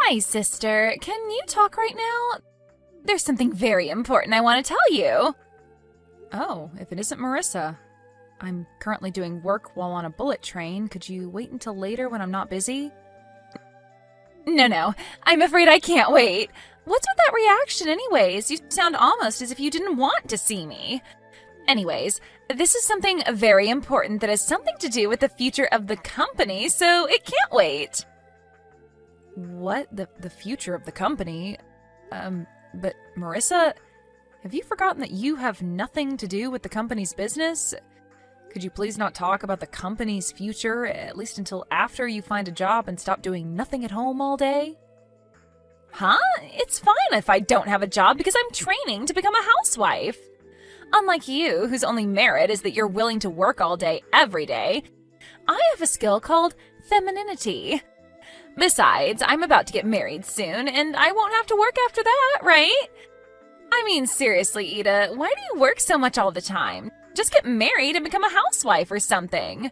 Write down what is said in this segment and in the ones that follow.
Hi, sister. Can you talk right now? There's something very important I want to tell you. Oh, if it isn't Marissa. I'm currently doing work while on a bullet train. Could you wait until later when I'm not busy? No. I'm afraid I can't wait. What's with that reaction anyways? You sound almost as if you didn't want to see me. Anyways, this is something very important that has something to do with the future of the company, so it can't wait. What? The future of the company? But Marissa, have you forgotten that you have nothing to do with the company's business? Could you please not talk about the company's future, at least until after you find a job and stop doing nothing at home all day? Huh? It's fine if I don't have a job because I'm training to become a housewife. Unlike you, whose only merit is that you're willing to work all day, every day, I have a skill called femininity. Besides, I'm about to get married soon, and I won't have to work after that, right? I mean, seriously, Ida, why do you work so much all the time? Just get married and become a housewife or something.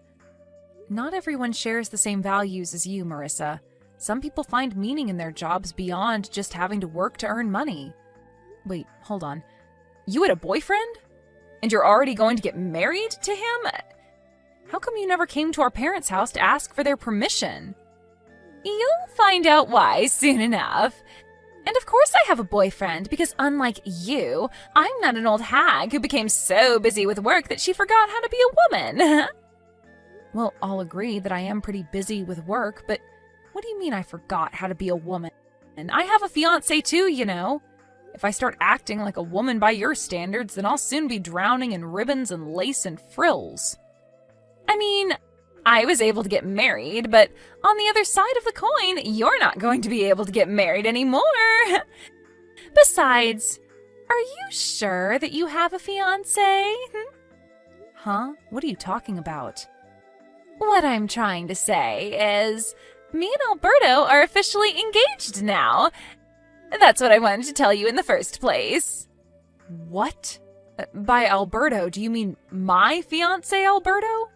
Not everyone shares the same values as you, Marissa. Some people find meaning in their jobs beyond just having to work to earn money. Wait, hold on. You had a boyfriend? And you're already going to get married to him? How come you never came to our parents' house to ask for their permission? You'll find out why soon enough. And of course I have a boyfriend, because unlike you, I'm not an old hag who became so busy with work that she forgot how to be a woman. Well, I'll agree that I am pretty busy with work, but what do you mean I forgot how to be a woman? And I have a fiancé too, you know. If I start acting like a woman by your standards, then I'll soon be drowning in ribbons and lace and frills. I mean, I was able to get married, but on the other side of the coin, you're not going to be able to get married anymore. Besides, are you sure that you have a fiancé? Huh? What are you talking about? What I'm trying to say is, me and Alberto are officially engaged now. That's what I wanted to tell you in the first place. What? By Alberto, do you mean my fiancé, Alberto?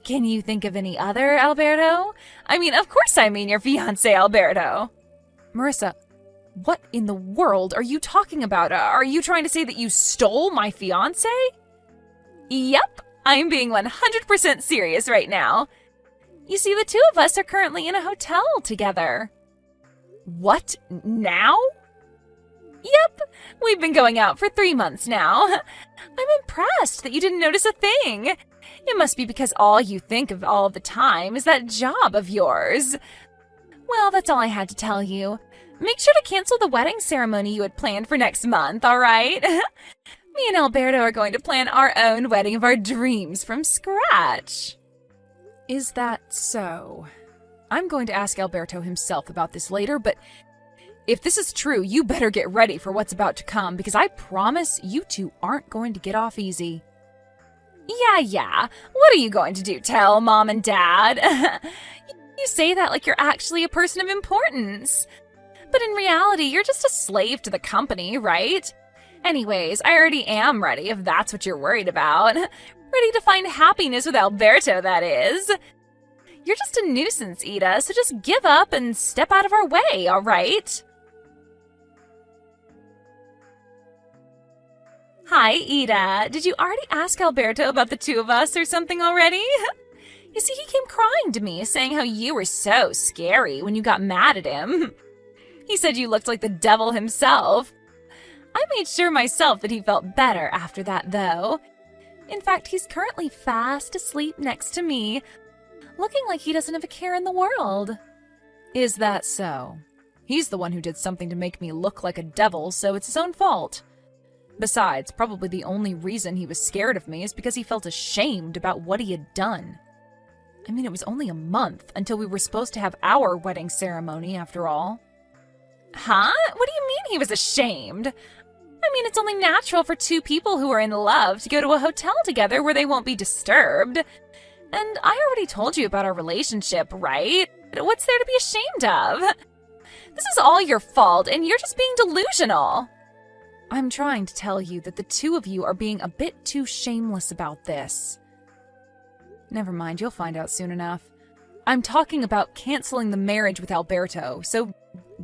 Can you think of any other Alberto? I mean, of course I mean your fiancé, Alberto. Marissa, what in the world are you talking about? Are you trying to say that you stole my fiancé? Yep, I'm being 100% serious right now. You see, the two of us are currently in a hotel together. What? Now? Yep, we've been going out for 3 months now. I'm impressed that you didn't notice a thing. It must be because all you think of all the time is that job of yours. Well, that's all I had to tell you. Make sure to cancel the wedding ceremony you had planned for next month, all right? Me and Alberto are going to plan our own wedding of our dreams from scratch. Is that so? I'm going to ask Alberto himself about this later, but if this is true, you better get ready for what's about to come, because I promise you two aren't going to get off easy. Yeah. What are you going to do, tell Mom and Dad? You say that like you're actually a person of importance. But in reality, you're just a slave to the company, right? Anyways, I already am ready, if that's what you're worried about. Ready to find happiness with Alberto, that is. You're just a nuisance, Ida, so just give up and step out of our way, all right? Hi, Ida. Did you already ask Alberto about the two of us or something already? You see, he came crying to me, saying how you were so scary when you got mad at him. He said you looked like the devil himself. I made sure myself that he felt better after that, though. In fact, he's currently fast asleep next to me, looking like he doesn't have a care in the world. Is that so? He's the one who did something to make me look like a devil, so it's his own fault. Besides, probably the only reason he was scared of me is because he felt ashamed about what he had done. I mean, it was only a month until we were supposed to have our wedding ceremony, after all. Huh? What do you mean he was ashamed? I mean, it's only natural for two people who are in love to go to a hotel together where they won't be disturbed. And I already told you about our relationship, right? What's there to be ashamed of? This is all your fault, and you're just being delusional. I'm trying to tell you that the two of you are being a bit too shameless about this. Never mind, you'll find out soon enough. I'm talking about canceling the marriage with Alberto, so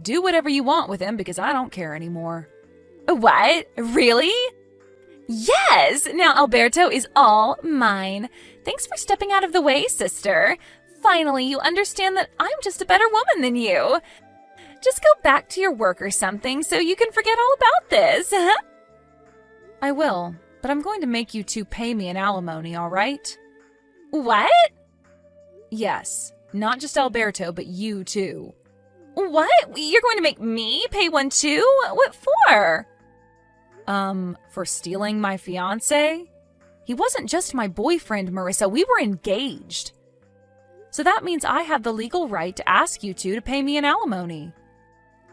do whatever you want with him because I don't care anymore. What? Really? Yes! Now Alberto is all mine. Thanks for stepping out of the way, sister. Finally, you understand that I'm just a better woman than you. Just go back to your work or something so you can forget all about this. I will, but I'm going to make you two pay me an alimony, all right? What? Yes, not just Alberto, but you too. What? You're going to make me pay one too? What for? For stealing my fiancé? He wasn't just my boyfriend, Marissa. We were engaged. So that means I have the legal right to ask you two to pay me an alimony.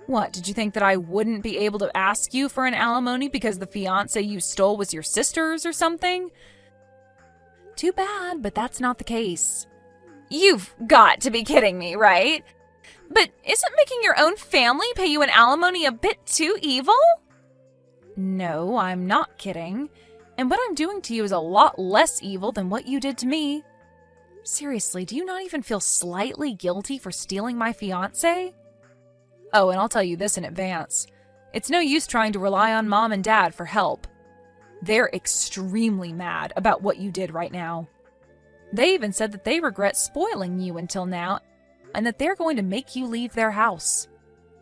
What, did you think that I wouldn't be able to ask you for an alimony because the fiancé you stole was your sister's or something? Too bad, but that's not the case. You've got to be kidding me, right? But isn't making your own family pay you an alimony a bit too evil? No, I'm not kidding. And what I'm doing to you is a lot less evil than what you did to me. Seriously, do you not even feel slightly guilty for stealing my fiancé? Oh, and I'll tell you this in advance. It's no use trying to rely on Mom and Dad for help. They're extremely mad about what you did right now. They even said that they regret spoiling you until now, and that they're going to make you leave their house.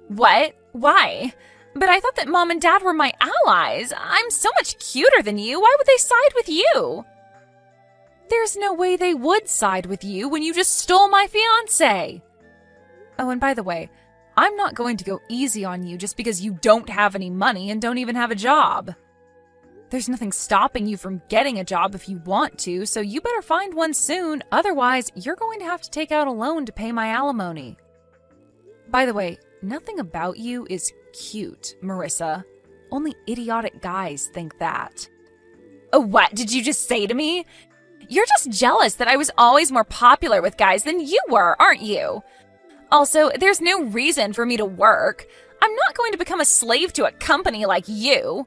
What? Why? But I thought that Mom and Dad were my allies. I'm so much cuter than you. Why would they side with you? There's no way they would side with you when you just stole my fiancé. Oh, and by the way, I'm not going to go easy on you just because you don't have any money and don't even have a job. There's nothing stopping you from getting a job if you want to, so you better find one soon. Otherwise, you're going to have to take out a loan to pay my alimony. By the way, nothing about you is cute, Marissa. Only idiotic guys think that. Oh, what did you just say to me? You're just jealous that I was always more popular with guys than you were, aren't you? Also, there's no reason for me to work. I'm not going to become a slave to a company like you.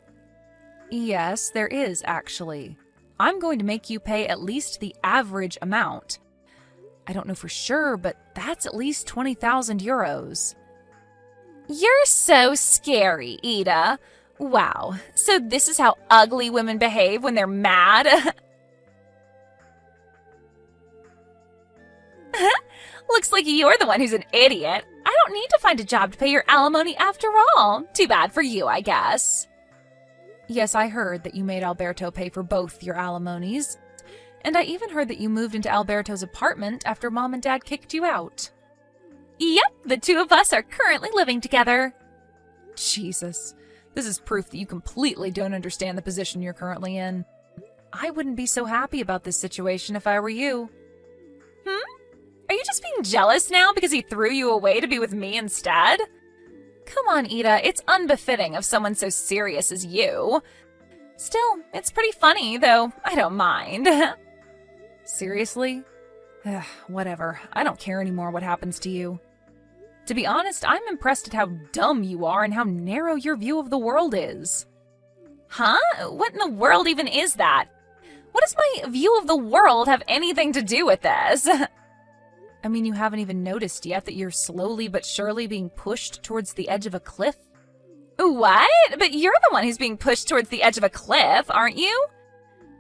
Yes, there is, actually. I'm going to make you pay at least the average amount. I don't know for sure, but that's at least 20,000 euros. You're so scary, Ida. Wow, so this is how ugly women behave when they're mad? Looks like you're the one who's an idiot. I don't need to find a job to pay your alimony after all. Too bad for you, I guess. Yes, I heard that you made Alberto pay for both your alimonies. And I even heard that you moved into Alberto's apartment after Mom and Dad kicked you out. Yep, the two of us are currently living together. Jesus, this is proof that you completely don't understand the position you're currently in. I wouldn't be so happy about this situation if I were you. Are you just being jealous now because he threw you away to be with me instead? Come on, Ida, it's unbefitting of someone so serious as you. Still, it's pretty funny, though I don't mind. Seriously? Whatever. I don't care anymore what happens to you. To be honest, I'm impressed at how dumb you are and how narrow your view of the world is. Huh? What in the world even is that? What does my view of the world have anything to do with this? I mean, you haven't even noticed yet that you're slowly but surely being pushed towards the edge of a cliff? What? But you're the one who's being pushed towards the edge of a cliff, aren't you?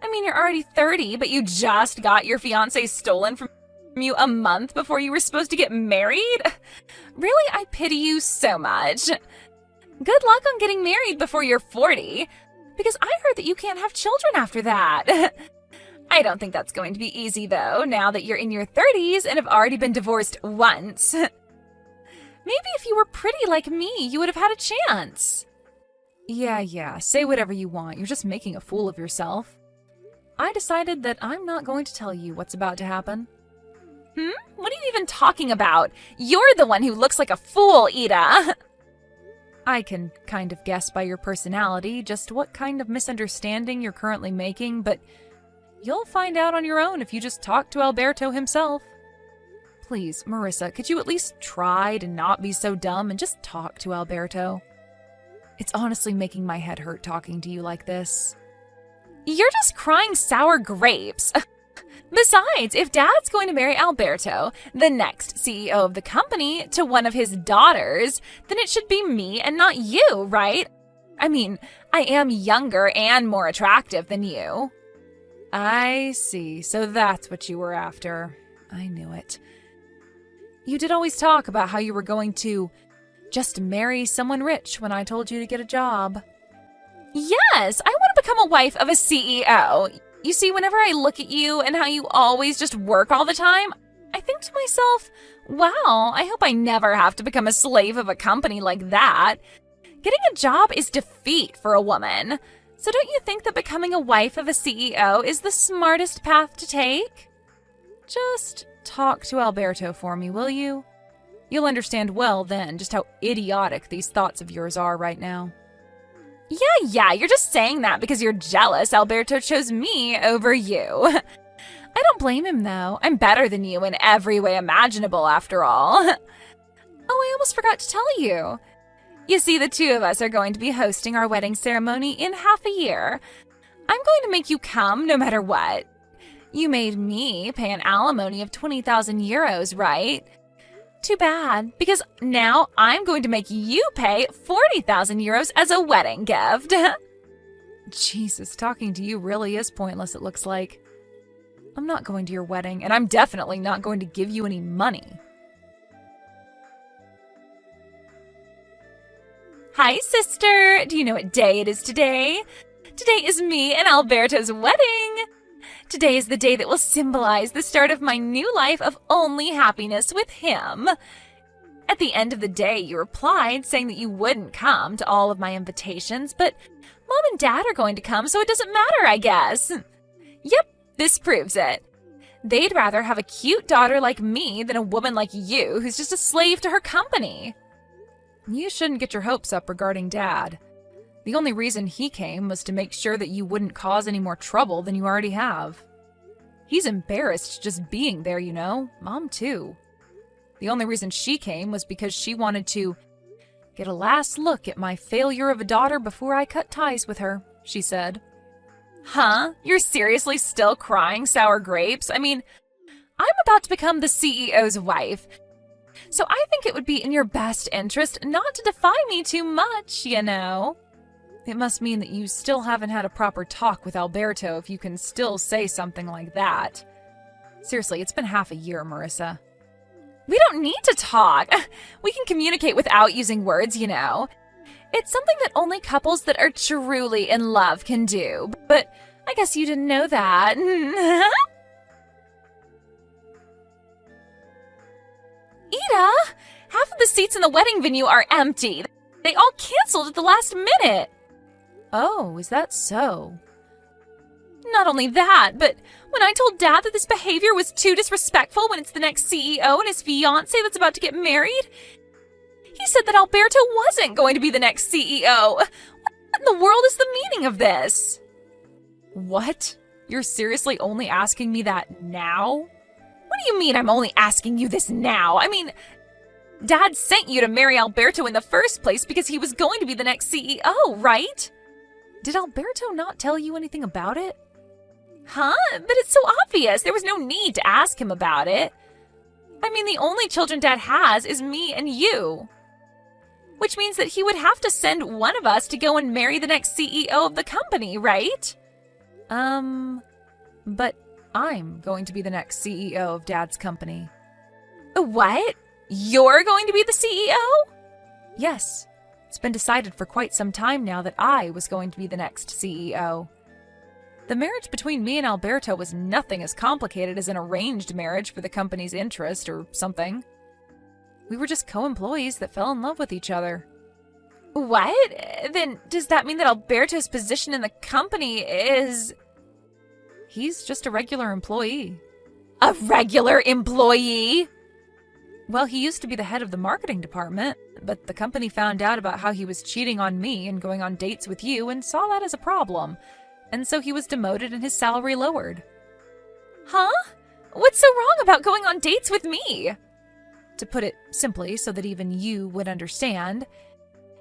I mean, you're already 30, but you just got your fiancé stolen from you a month before you were supposed to get married? Really, I pity you so much. Good luck on getting married before you're 40, because I heard that you can't have children after that. I don't think that's going to be easy, though, now that you're in your 30s and have already been divorced once. Maybe if you were pretty like me, you would have had a chance. Yeah, say whatever you want. You're just making a fool of yourself. I decided that I'm not going to tell you what's about to happen. What are you even talking about? You're the one who looks like a fool, Ida. I can kind of guess by your personality just what kind of misunderstanding you're currently making, but you'll find out on your own if you just talk to Alberto himself. Please, Marissa, could you at least try to not be so dumb and just talk to Alberto? It's honestly making my head hurt talking to you like this. You're just crying sour grapes. Besides, if Dad's going to marry Alberto, the next CEO of the company, to one of his daughters, then it should be me and not you, right? I mean, I am younger and more attractive than you. I see. So that's what you were after. I knew it. You did always talk about how you were going to just marry someone rich when I told you to get a job. Yes, I want to become a wife of a CEO. You see, whenever I look at you and how you always just work all the time, I think to myself, wow, I hope I never have to become a slave of a company like that. Getting a job is defeat for a woman. So don't you think that becoming a wife of a CEO is the smartest path to take? Just talk to Alberto for me, will you? You'll understand well then just how idiotic these thoughts of yours are right now. Yeah, you're just saying that because you're jealous Alberto chose me over you. I don't blame him, though. I'm better than you in every way imaginable, after all. Oh, I almost forgot to tell you. You see, the two of us are going to be hosting our wedding ceremony in half a year. I'm going to make you come no matter what. You made me pay an alimony of 20,000 euros, right? Too bad, because now I'm going to make you pay 40,000 euros as a wedding gift. Jesus, talking to you really is pointless, it looks like. I'm not going to your wedding, and I'm definitely not going to give you any money. Hi, sister. Do you know what day it is today? Today is me and Alberto's wedding. Today is the day that will symbolize the start of my new life of only happiness with him. At the end of the day, you replied saying that you wouldn't come to all of my invitations, but Mom and Dad are going to come, so it doesn't matter, I guess. Yep, this proves it. They'd rather have a cute daughter like me than a woman like you who's just a slave to her company. You shouldn't get your hopes up regarding Dad. The only reason he came was to make sure that you wouldn't cause any more trouble than you already have. He's embarrassed just being there, you know. Mom, too. The only reason she came was because she wanted to get a last look at my failure of a daughter before I cut ties with her, she said. Huh? You're seriously still crying sour grapes? I mean, I'm about to become the CEO's wife, so I think it would be in your best interest not to defy me too much, you know. It must mean that you still haven't had a proper talk with Alberto if you can still say something like that. Seriously, it's been half a year, Marissa. We don't need to talk. We can communicate without using words, you know. It's something that only couples that are truly in love can do. But I guess you didn't know that. Ida, half of the seats in the wedding venue are empty. They all canceled at the last minute. Oh, is that so? Not only that, but when I told Dad that this behavior was too disrespectful when it's the next CEO and his fiancé that's about to get married, he said that Alberto wasn't going to be the next CEO. What in the world is the meaning of this? What? You're seriously only asking me that now? What do you mean I'm only asking you this now? I mean, Dad sent you to marry Alberto in the first place because he was going to be the next CEO, right? Did Alberto not tell you anything about it? Huh? But it's so obvious. There was no need to ask him about it. I mean, the only children Dad has is me and you. Which means that he would have to send one of us to go and marry the next CEO of the company, right? But I'm going to be the next CEO of Dad's company. What? You're going to be the CEO? Yes. It's been decided for quite some time now that I was going to be the next CEO. The marriage between me and Alberto was nothing as complicated as an arranged marriage for the company's interest or something. We were just co-employees that fell in love with each other. What? Then does that mean that Alberto's position in the company is... He's just a regular employee. A regular employee? Well, he used to be the head of the marketing department, but the company found out about how he was cheating on me and going on dates with you and saw that as a problem. And so he was demoted and his salary lowered. Huh? What's so wrong about going on dates with me? To put it simply, so that even you would understand,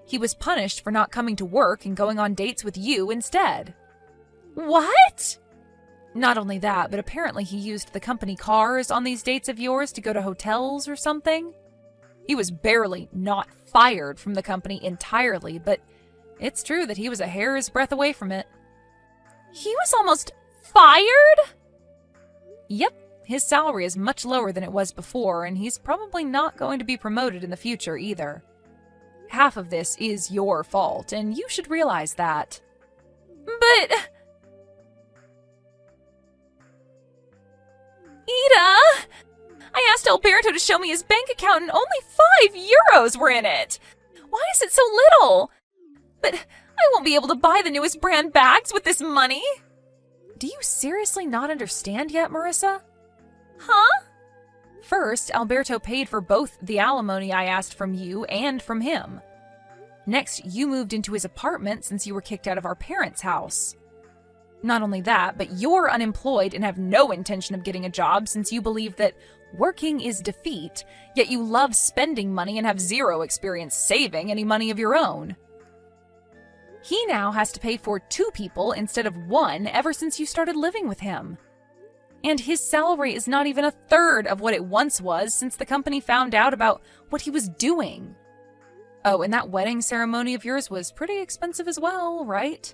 he was punished for not coming to work and going on dates with you instead. What? Not only that, but apparently he used the company cars on these dates of yours to go to hotels or something. He was barely not fired from the company entirely, but it's true that he was a hair's breadth away from it. He was almost fired? Yep, his salary is much lower than it was before, and he's probably not going to be promoted in the future either. Half of this is your fault, and you should realize that. But... Ida! I asked Alberto to show me his bank account and only €5 were in it! Why is it so little? But I won't be able to buy the newest brand bags with this money! Do you seriously not understand yet, Marissa? Huh? First, Alberto paid for both the alimony I asked from you and from him. Next, you moved into his apartment since you were kicked out of our parents' house. Not only that, but you're unemployed and have no intention of getting a job since you believe that working is defeat, yet you love spending money and have zero experience saving any money of your own. He now has to pay for 2 people instead of 1 ever since you started living with him. And his salary is not even a third of what it once was since the company found out about what he was doing. Oh, and that wedding ceremony of yours was pretty expensive as well, right?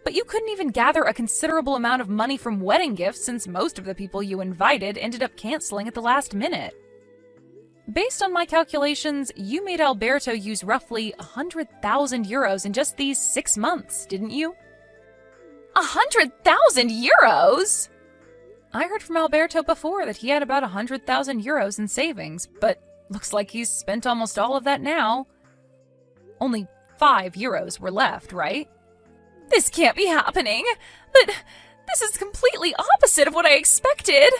But you couldn't even gather a considerable amount of money from wedding gifts since most of the people you invited ended up canceling at the last minute. Based on my calculations, you made Alberto use roughly 100,000 euros in just these 6 months, didn't you? 100,000 euros? I heard from Alberto before that he had about 100,000 euros in savings, but looks like he's spent almost all of that now. Only 5 euros were left, right? This can't be happening, but this is completely opposite of what I expected.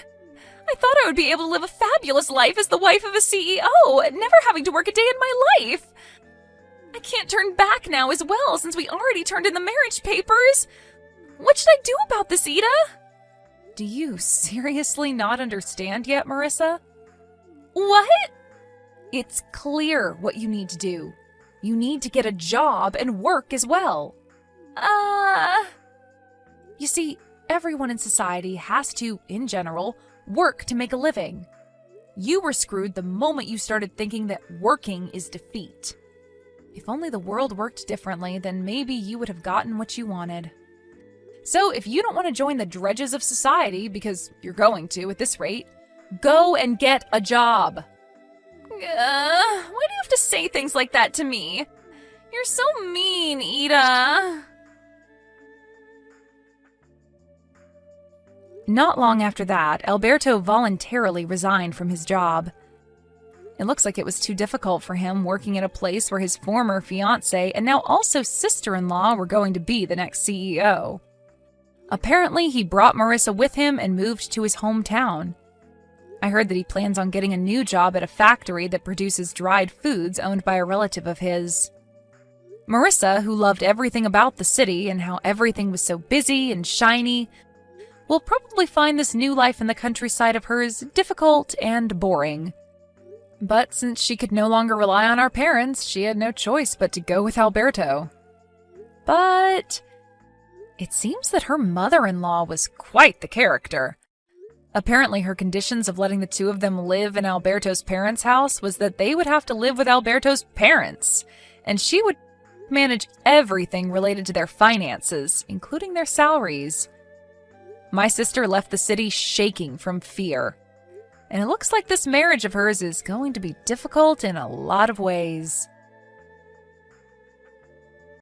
I thought I would be able to live a fabulous life as the wife of a CEO, never having to work a day in my life. I can't turn back now as well since we already turned in the marriage papers. What should I do about this, Ida? Do you seriously not understand yet, Marissa? What? It's clear what you need to do. You need to get a job and work as well. You see, everyone in society has to, in general, work to make a living. You were screwed the moment you started thinking that working is defeat. If only the world worked differently, then maybe you would have gotten what you wanted. So if you don't want to join the dredges of society, because you're going to at this rate, go and get a job. Why do you have to say things like that to me? You're so mean, Ida. Not long after that, Alberto voluntarily resigned from his job. It looks like it was too difficult for him working at a place where his former fiancée and now also sister-in-law were going to be the next CEO. Apparently, he brought Marissa with him and moved to his hometown. I heard that he plans on getting a new job at a factory that produces dried foods owned by a relative of his. Marissa, who loved everything about the city and how everything was so busy and shiny, will probably find this new life in the countryside of hers difficult and boring. But since she could no longer rely on our parents, she had no choice but to go with Alberto. But it seems that her mother-in-law was quite the character. Apparently her conditions of letting the 2 of them live in Alberto's parents' house was that they would have to live with Alberto's parents, and she would manage everything related to their finances, including their salaries. My sister left the city shaking from fear, and it looks like this marriage of hers is going to be difficult in a lot of ways.